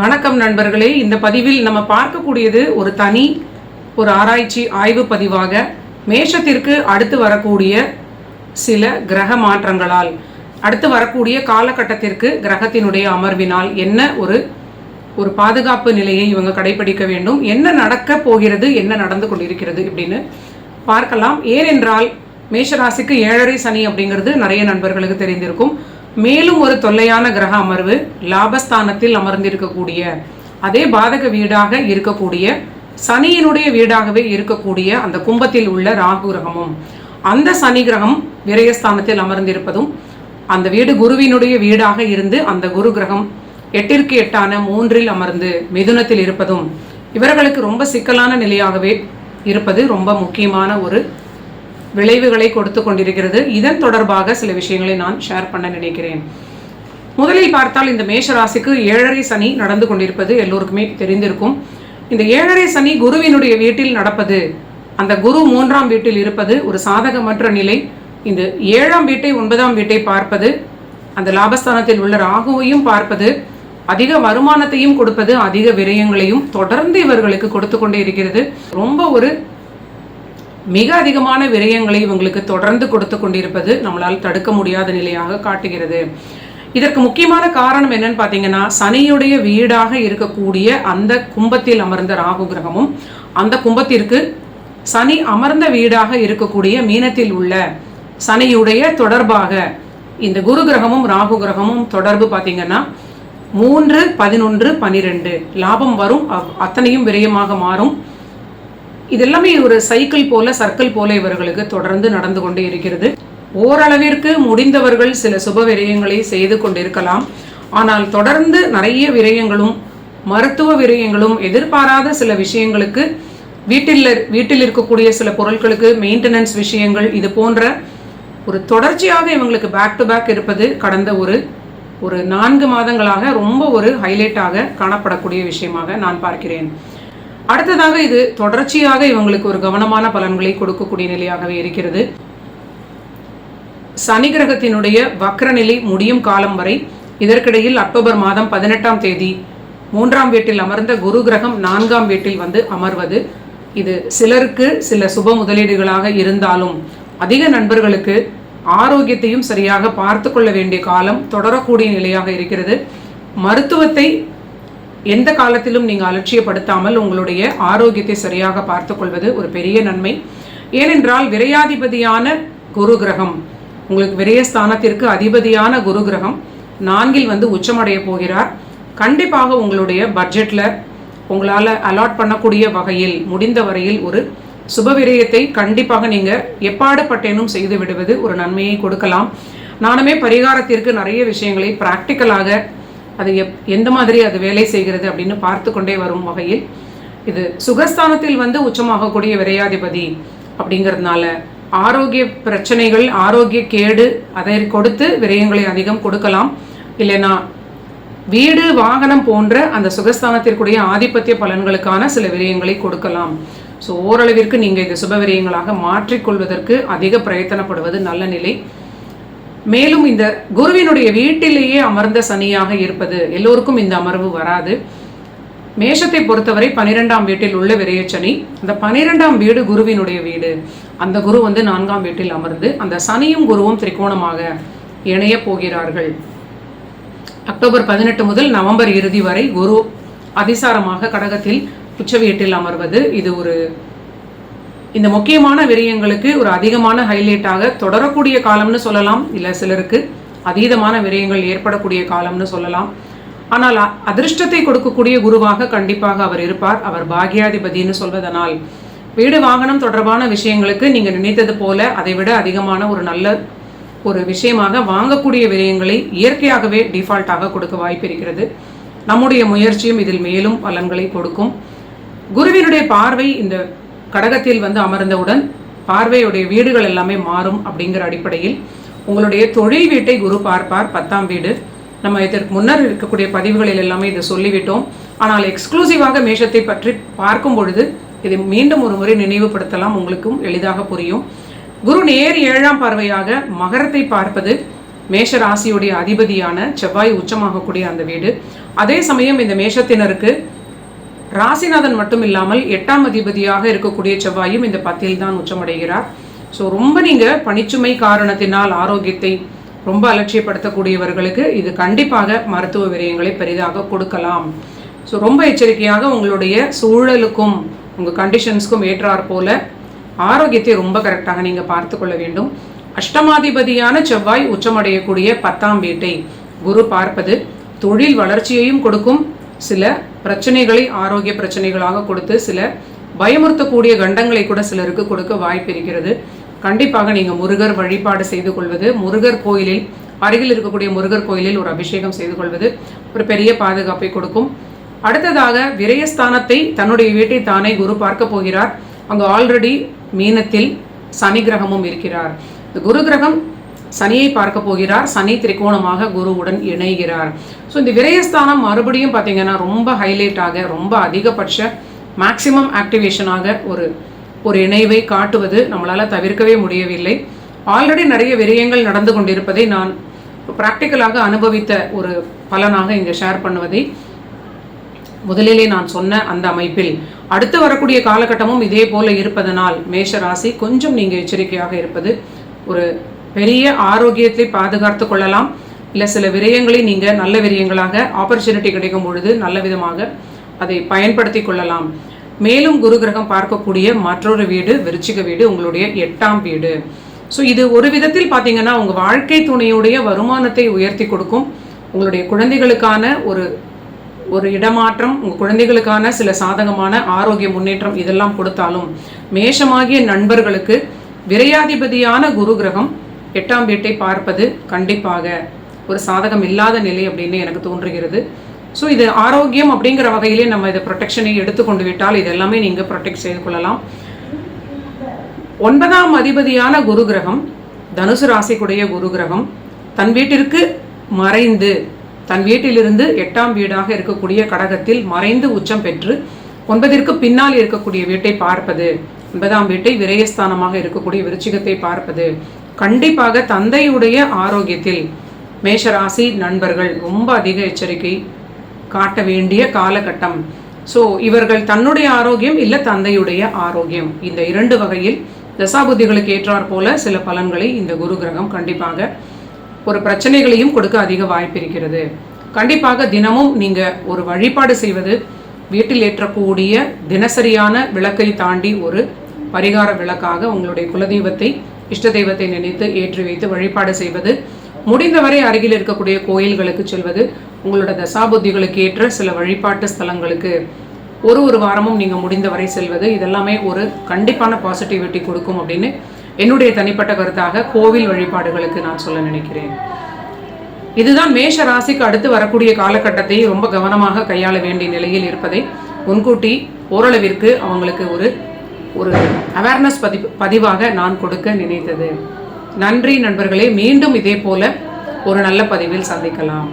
வணக்கம் நண்பர்களே. இந்த பதிவில் நம்ம பார்க்கக்கூடியது ஒரு ஆராய்ச்சி ஆய்வு பதிவாக மேஷத்திற்கு அடுத்து வரக்கூடிய சில கிரக மாற்றங்களால் அடுத்து வரக்கூடிய காலகட்டத்திற்கு கிரகத்தினுடைய அமர்வினால் என்ன ஒரு பாதுகாப்பு நிலையை இவங்க கடைபிடிக்க வேண்டும், என்ன நடக்க போகிறது, என்ன நடந்து கொண்டிருக்கிறது இப்படின்னு பார்க்கலாம். ஏனென்றால் மேஷராசிக்கு 7.5 சனி அப்படிங்கிறது நிறைய நண்பர்களுக்கு தெரிந்திருக்கும். மேலும் ஒரு தொல்லையான கிரக அமர்வு லாபஸ்தானத்தில் அமர்ந்திருக்கக்கூடிய அதே பாதக வீடாக இருக்கக்கூடிய சனியினுடைய வீடாகவே இருக்கக்கூடிய அந்த கும்பத்தில் உள்ள ராகு கிரகமும் அந்த சனி கிரகம் விரயஸ்தானத்தில் அமர்ந்திருப்பதும் அந்த வீடு குருவினுடைய வீடாக இருந்து அந்த குரு கிரகம் 8ற்கு 8ஆன 3இல் அமர்ந்து மிதுனத்தில் இருப்பதும் இவர்களுக்கு ரொம்ப சிக்கலான நிலையாகவே இருப்பது ரொம்ப முக்கியமான ஒரு விளைவுகளை கொடுத்து கொண்டிருக்கிறது. இதன் தொடர்பாக சில விஷயங்களை நான் ஷேர் பண்ண நினைக்கிறேன். முதலில் பார்த்தால் இந்த மேஷராசிக்கு 7.5 சனி நடந்து கொண்டிருப்பது எல்லோருக்குமே தெரிந்திருக்கும். இந்த 7.5 சனி குருவினுடைய வீட்டில் நடப்பது, அந்த குரு 3ஆம் வீட்டில் இருப்பது ஒரு சாதகமற்ற நிலை. இந்த 7ஆம் வீட்டை 9ஆம் வீட்டை பார்ப்பது, அந்த லாபஸ்தானத்தில் உள்ள ராகுவையும் பார்ப்பது, அதிக வருமானத்தையும் கொடுப்பது, அதிக விரயங்களையும் தொடர்ந்து இவர்களுக்கு கொடுத்து கொண்டே இருக்கிறது. ரொம்ப ஒரு மிக அதிகமான விரயங்களை இவங்களுக்கு தொடர்ந்து கொடுத்து கொண்டிருப்பது நம்மளால் தடுக்க முடியாத நிலையாக காட்டுகிறது. இதற்கு முக்கியமான காரணம் என்னன்னு பார்த்தீங்கன்னா, சனியுடைய வீடாக இருக்கக்கூடிய அந்த கும்பத்தில் அமர்ந்த ராகு கிரகமும் அந்த கும்பத்திற்கு சனி அமர்ந்த வீடாக இருக்கக்கூடிய மீனத்தில் உள்ள சனியுடைய தொடர்பாக இந்த குரு கிரகமும் ராகு கிரகமும் தொடர்பு பார்த்தீங்கன்னா 3, 11, 12 லாபம் வரும், அத்தனையும் விரயமாக மாறும். இதெல்லாமே ஒரு சைக்கிள் போல சர்க்கிள் போல இவர்களுக்கு தொடர்ந்து நடந்து கொண்டே இருக்கிறது. ஓரளவிற்கு முடிந்தவர்கள் சில சுப விரயங்களை செய்து கொண்டிருக்கலாம். ஆனால் தொடர்ந்து நிறைய விரயங்களும் மருத்துவ விரயங்களும் எதிர்பாராத சில விஷயங்களுக்கு வீட்டில் இருக்கக்கூடிய சில பொருட்களுக்கு மெயின்டெனன்ஸ் விஷயங்கள் இது போன்ற ஒரு தொடர்ச்சியாக இவங்களுக்கு பேக் டு பேக் இருப்பது கடந்த ஒரு 4 மாதங்களாக ரொம்ப ஒரு ஹைலைட்டாக காணப்படக்கூடிய விஷயமாக நான் பார்க்கிறேன். அடுத்ததாக இது தொடர்ச்சியாக இவங்களுக்கு ஒரு கவனமான பலன்களை கொடுக்கக்கூடிய நிலையாகவே இருக்கிறது. சனி கிரகத்தினுடைய வக்ரநிலை முடியும் காலம் வரை இதற்கிடையில் அக்டோபர் மாதம் 18ஆம் தேதி 3ஆம் வீட்டில் அமர்ந்த குரு கிரகம் 4ஆம் வீட்டில் வந்து அமர்வது, இது சிலருக்கு சில சுப முதலீடுகளாக இருந்தாலும் அதிக நண்பர்களுக்கு ஆரோக்கியத்தையும் சரியாக பார்த்து கொள்ள வேண்டிய காலம் தொடரக்கூடிய நிலையாக இருக்கிறது. மருத்துவத்தை எந்த காலத்திலும் நீங்கள் அலட்சியப்படுத்தாமல் உங்களுடைய ஆரோக்கியத்தை சரியாக பார்த்து கொள்வது ஒரு பெரிய நன்மை. ஏனென்றால் விரையாதிபதியான குரு கிரகம், உங்களுக்கு விரயஸ்தானத்திற்கு அதிபதியான குரு கிரகம் 4இல் வந்து உச்சமடைய போகிறார். கண்டிப்பாக உங்களுடைய பட்ஜெட்டில் உங்களால் அலாட் பண்ணக்கூடிய வகையில் முடிந்த வரையில் ஒரு சுப விரயத்தை கண்டிப்பாக நீங்கள் எப்பாடுபட்டேனும் செய்து விடுவது ஒரு நன்மையை கொடுக்கலாம். நானுமே பரிகாரத்திற்கு நிறைய விஷயங்களை ப்ராக்டிக்கலாக அது எந்த மாதிரி அது வேலை செய்கிறது அப்படின்னு பார்த்து கொண்டே வரும் வகையில் இது சுகஸ்தானத்தில் வந்து உச்சமாகக்கூடிய விரையாதிபதி அப்படிங்கிறதுனால ஆரோக்கிய பிரச்சனைகள், ஆரோக்கிய கேடு அதை கொடுத்து விரயங்களை அதிகம் கொடுக்கலாம். இல்லைன்னா வீடு வாகனம் போன்ற அந்த சுகஸ்தானத்திற்குரிய ஆதிபத்திய பலன்களுக்கான சில விரயங்களை கொடுக்கலாம். ஸோ ஓரளவிற்கு நீங்கள் இந்த சுப விரயங்களாக மாற்றிக்கொள்வதற்கு அதிக பிரயத்தனப்படுவது நல்ல நிலை. மேலும் இந்த குருவினுடைய வீட்டிலேயே அமர்ந்த சனியாக இருப்பது எல்லோருக்கும் இந்த அமர்வு வராது. மேஷத்தை பொறுத்தவரை 12ஆம் வீட்டில் உள்ள விரயச்சனி, அந்த 12ஆம் வீடு குருவினுடைய வீடு. அந்த குரு வந்து 4ஆம் வீட்டில் அமர்ந்து அந்த சனியும் குருவும் திரிகோணமாக இணைய போகிறார்கள். அக்டோபர் 18 முதல் நவம்பர் இறுதி வரை குரு அதிசாரமாக கடகத்தில் உச்ச வீட்டில் அமர்வது, இது இந்த முக்கியமான விரயங்களுக்கு ஒரு அதிகமான ஹைலைட்டாக தொடரக்கூடிய காலம்னு சொல்லலாம். இல்லை சிலருக்கு அதீதமான விரயங்கள் ஏற்படக்கூடிய காலம்னு சொல்லலாம். ஆனால் அதிர்ஷ்டத்தை கொடுக்கக்கூடிய குருவாக கண்டிப்பாக அவர் இருப்பார். அவர் பாக்யாதிபதினு சொல்வதனால் வீடு வாகனம் தொடர்பான விஷயங்களுக்கு நீங்கள் நினைத்தது போல அதை விட அதிகமான ஒரு நல்ல ஒரு விஷயமாக வாங்கக்கூடிய விரயங்களை இயற்கையாகவே டிஃபால்ட்டாக கொடுக்க வாய்ப்பு இருக்கிறது. நம்முடைய முயற்சியும் இதில் மேலும் பலன்களை கொடுக்கும். குருவினுடைய பார்வை இந்த கடகத்தில் வந்து அமர்ந்தவுடன் பார்வையுடைய வீடுகள் எல்லாமே மாறும். அப்படிங்கிற அடிப்படையில் உங்களுடைய தொழில் வீட்டை குரு பார்ப்பார், 10ஆம் வீடு. நம்ம இதற்கு முன்னர் இருக்கக்கூடிய பதிவுகளில் எல்லாமே இதை சொல்லிவிட்டோம். ஆனால் எக்ஸ்க்ளூசிவாக மேஷத்தை பற்றி பார்க்கும் பொழுது இதை மீண்டும் ஒரு முறை நினைவுபடுத்தலாம், உங்களுக்கும் எளிதாக புரியும். குரு நேர் 7ஆம் பார்வையாக மகரத்தை பார்ப்பது, மேஷ ராசியுடைய அதிபதியான செவ்வாய் உச்சமாகக்கூடிய அந்த வீடு. அதே சமயம் இந்த மேஷத்தினருக்கு ராசிநாதன் மட்டும் இல்லாமல் 8ஆம் அதிபதியாக இருக்கக்கூடிய செவ்வாயும் இந்த 10ல் தான் உச்சமடைகிறார். ஸோ ரொம்ப நீங்கள் பணிச்சுமை காரணத்தினால் ஆரோக்கியத்தை ரொம்ப அலட்சியப்படுத்தக்கூடியவர்களுக்கு இது கண்டிப்பாக மருத்துவ விரயங்களை பெரிதாக கொடுக்கலாம். ஸோ ரொம்ப எச்சரிக்கையாக உங்களுடைய சூழலுக்கும் உங்கள் கண்டிஷன்ஸ்க்கும் ஏற்றாற் போல ஆரோக்கியத்தை ரொம்ப கரெக்டாக நீங்கள் பார்த்து கொள்ள வேண்டும். அஷ்டமாதிபதியான செவ்வாய் உச்சமடையக்கூடிய 10ஆம் வீட்டை குரு பார்ப்பது தொழில் வளர்ச்சியையும் கொடுக்கும், சில பிரச்சனைகளை ஆரோக்கிய பிரச்சனைகளாக கொடுத்து சில பயமுறுத்தக்கூடிய கண்டங்களை கூட சிலருக்கு கொடுக்க வாய்ப்பு இருக்கிறது. கண்டிப்பாக நீங்கள் முருகர் வழிபாடு செய்து கொள்வது, முருகர் கோயிலில் அருகில் இருக்கக்கூடிய முருகர் கோயிலில் ஒரு அபிஷேகம் செய்து கொள்வது ஒரு பெரிய பாதுகாப்பை கொடுக்கும். அடுத்ததாக விரயஸ்தானத்தை தன்னுடைய வீட்டை தானே குரு பார்க்க போகிறார். அங்கு ஆல்ரெடி மீனத்தில் சனி கிரகமும் இருக்கிறார். இந்த குரு கிரகம் சனியை பார்க்க போகிறார். சனி திரிகோணமாக குருவுடன் இணைகிறார். ஸோ இந்த விரயஸ்தானம் மறுபடியும் பார்த்தீங்கன்னா ரொம்ப ஹைலைட்டாக ரொம்ப அதிகபட்ச மேக்சிமம் ஆக்டிவேஷனாக ஒரு இணைவை காட்டுவது நம்மளால் தவிர்க்கவே முடியவில்லை. ஆல்ரெடி நிறைய விரயங்கள் நடந்து கொண்டிருப்பதை நான் ப்ராக்டிக்கலாக அனுபவித்த ஒரு பலனாக இங்கே ஷேர் பண்ணுவதை முதலிலே நான் சொன்ன அந்த அமைப்பில் அடுத்து வரக்கூடிய காலகட்டமும் இதே போல இருப்பதனால் மேஷ ராசி கொஞ்சம் நீங்கள் எச்சரிக்கையாக இருப்பது ஒரு பெரிய ஆரோக்கியத்தை பாதுகாத்து கொள்ளலாம். இல்லை சில விரயங்களை நீங்கள் நல்ல விரயங்களாக ஆப்பர்ச்சுனிட்டி கிடைக்கும் பொழுது நல்ல விதமாக அதை பயன்படுத்தி கொள்ளலாம். மேலும் குரு கிரகம் பார்க்கக்கூடிய மற்றொரு வீடு விருச்சிக வீடு, உங்களுடைய 8ஆம் வீடு. ஸோ இது ஒரு விதத்தில் பார்த்தீங்கன்னா உங்கள் வாழ்க்கை துணையுடைய வருமானத்தை உயர்த்தி கொடுக்கும். உங்களுடைய குழந்தைகளுக்கான ஒரு இடமாற்றம், உங்கள் குழந்தைகளுக்கான சில சாதகமான ஆரோக்கிய முன்னேற்றம் இதெல்லாம் கொடுத்தாலும் மேஷமாகிய நண்பர்களுக்கு விரையாதிபதியான குரு கிரகம் 8ஆம் வீட்டை பார்ப்பது கண்டிப்பாக ஒரு சாதகம் இல்லாத நிலை அப்படின்னு எனக்கு தோன்றுகிறது. ஸோ இது ஆரோக்கியம் அப்படிங்கிற வகையிலே நம்ம இதை ப்ரொடெக்ஷனை எடுத்துக்கொண்டு விட்டால் இதெல்லாமே நீங்கள் ப்ரொடெக்ட் செய்து கொள்ளலாம். 9ஆம் அதிபதியான குரு கிரகம் தனுசு ராசிக்குடைய குரு கிரகம் தன் வீட்டிற்கு மறைந்து தன் வீட்டிலிருந்து 8ஆம் வீடாக இருக்கக்கூடிய கடகத்தில் மறைந்து உச்சம் பெற்று 9ற்கு பின்னால் இருக்கக்கூடிய வீட்டை பார்ப்பது, 9ஆம் வீட்டை விரயஸ்தானமாக இருக்கக்கூடிய விருச்சிகத்தை பார்ப்பது கண்டிப்பாக தந்தையுடைய ஆரோக்கியத்தில் மேஷராசி நண்பர்கள் ரொம்ப அதிக எச்சரிக்கை காட்ட வேண்டிய காலகட்டம். ஸோ இவர்கள் தன்னுடைய ஆரோக்கியம் இல்லை தந்தையுடைய ஆரோக்கியம் இந்த 2 வகையில் தசாபுத்திகளுக்கு ஏற்றாற் போல சில பலன்களை இந்த குரு கிரகம் கண்டிப்பாக ஒரு பிரச்சனைகளையும் கொடுக்க அதிக வாய்ப்பு இருக்கிறது. கண்டிப்பாக தினமும் நீங்கள் ஒரு வழிபாடு செய்வது, வீட்டில் ஏற்றக்கூடிய தினசரியான விளக்கை தாண்டி ஒரு பரிகார விளக்காக உங்களுடைய குலதெய்வத்தை இஷ்ட தெய்வத்தை நினைத்து ஏற்றி வைத்து வழிபாடு செய்வது, முடிந்தவரை அருகில் இருக்கக்கூடிய கோயில்களுக்கு செல்வது, உங்களோட தசாபுத்திகளுக்கு ஏற்ற சில வழிபாட்டு ஸ்தலங்களுக்கு ஒரு வாரமும் நீங்கள் முடிந்தவரை செல்வது இதெல்லாமே ஒரு கண்டிப்பான பாசிட்டிவிட்டி கொடுக்கும் அப்படின்னு என்னுடைய தனிப்பட்ட கருத்தாக கோவில் வழிபாடுகளுக்கு நான் சொல்ல நினைக்கிறேன். இதுதான் மேஷ ராசிக்கு அடுத்து வரக்கூடிய காலகட்டத்தை ரொம்ப கவனமாக கையாள வேண்டிய நிலையில் இருப்பதை முன்கூட்டி ஓரளவிற்கு அவங்களுக்கு ஒரு அவேர்னஸ் பதிவாக நான் கொடுக்க நினைத்தது. நன்றி நண்பர்களே, மீண்டும் இதே போல ஒரு நல்ல பதிவில் சந்திக்கலாம்.